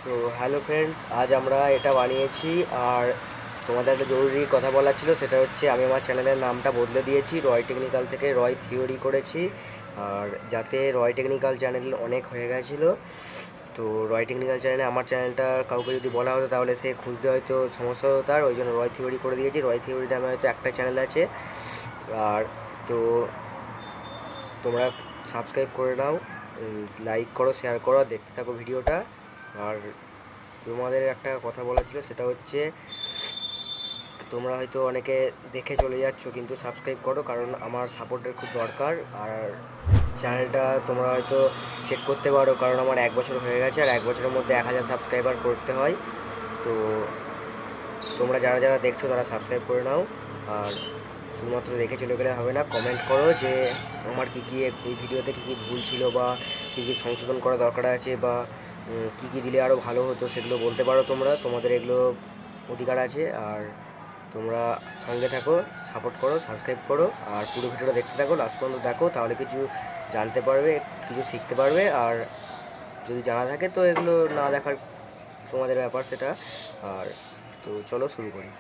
তো hello friends, আজ আমরা এটা বানিয়েছি। আর তোমাদের একটা জরুরি কথা বলার ছিল, সেটা হচ্ছে আমি আমার চ্যানেলের নামটা বদলে দিয়েছি। রয় টেকনিক্যাল থেকে রয় থিওরি করেছি। আর যাতে রয় টেকনিক্যাল চ্যানেল অনেক হয়ে গেছিলো, তো রয় টেকনিক্যাল চ্যানেলে আমার চ্যানেলটা কাউকে যদি বলা হতো তাহলে সে খুঁজতে হয়তো সমস্যা হতো তার, ওই জন্য রয় থিওরি করে দিয়েছি। রয় থিওরি নামে হয়তো একটা চ্যানেল আছে। আর তো তোমরা সাবস্ক্রাইব করে নাও, লাইক করো, শেয়ার করো, দেখতে থাকো ভিডিওটা। আর তোমাদের একটা কথা বলা ছিল, সেটা হচ্ছে তোমরা হয়তো অনেকে দেখে চলে যাচ্ছ, কিন্তু সাবস্ক্রাইব করো, কারণ আমার সাপোর্টের খুব দরকার। আর চ্যানেলটা তোমরা হয়তো চেক করতে পারো, কারণ আমার 1 বছর হয়ে গেছে, আর 1 বছরের মধ্যে 1000 সাবস্ক্রাইবার করতে হয়। তো তোমরা যারা যারা দেখছো তারা সাবস্ক্রাইব করে নাও। আর শুধুমাত্র দেখে চলে গেলে হবে না, কমেন্ট করো যে আমার কী কী এই ভিডিওতে কী কী ভুল ছিল, বা কী কী সংশোধন করা দরকার আছে, বা কী কী দিলে আরও ভালো হতো, সেগুলো বলতে পারো তোমরা। তোমাদের এগুলো অধিকার আছে। আর তোমরা সঙ্গে থাকো, সাপোর্ট করো, সাবস্ক্রাইব করো, আর পুরো ভিডিওটা দেখতে থাকো, লাস্ট পর্যন্ত দেখো, তাহলে কিছু জানতে পারবে, কিছু শিখতে পারবে। আর যদি জানা থাকে তো এগুলো না দেখার তোমাদের ব্যাপার সেটা। আর তো চলো শুরু করি।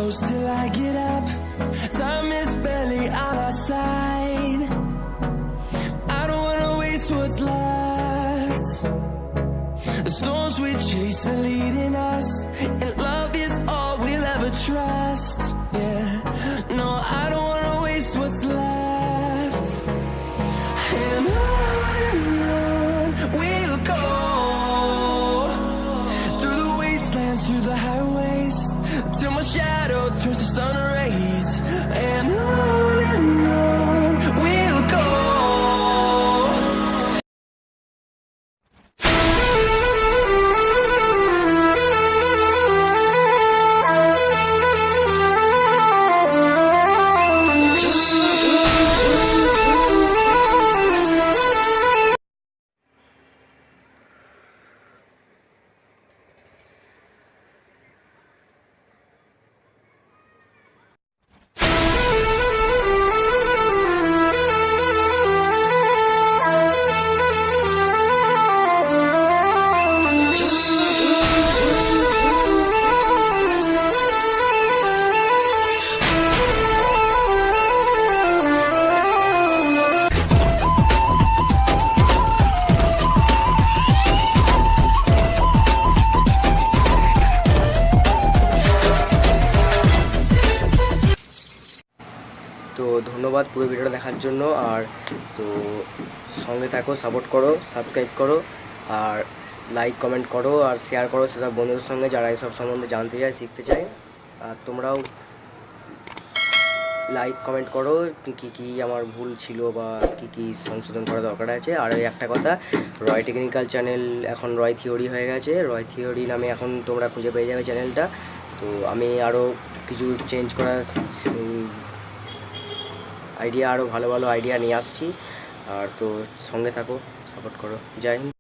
close till I get up. Time is barely on our side. I don't wanna waste what's left. The storms we chase are leading us, and love is all we'll ever trust. Yeah, no, I don't wanna waste what's left. And on we'll go, through the wastelands, through the highways, till my shadow turns to sun rays. And on we'll go. তো ধন্যবাদ পুরো ভিডিওটা দেখার জন্য। আর তো সঙ্গে থাকো, support করো, সাবস্ক্রাইব করো, আর লাইক কমেন্ট করো, আর শেয়ার করো সেটা বন্ধুদের সঙ্গে যারা এইসব সম্বন্ধে জানতে চায়, শিখতে চায়। আর তোমরাও লাইক কমেন্ট করো কী কী আমার ভুল ছিল বা কী কী সংশোধন করা দরকার আছে। আর ওই একটা কথা, রয় টেকনিক্যাল চ্যানেল এখন রয় থিওরি হয়ে গেছে। রয় থিওরি নামে এখন তোমরা খুঁজে পেয়ে যাবে চ্যানেলটা। তো আমি আরও কিছু চেঞ্জ করার আইডিয়া, আরও ভালো ভালো আইডিয়া নিয়ে আসছি। আর তো সঙ্গে থাকো, সাপোর্ট করো। জয় হিন্দ।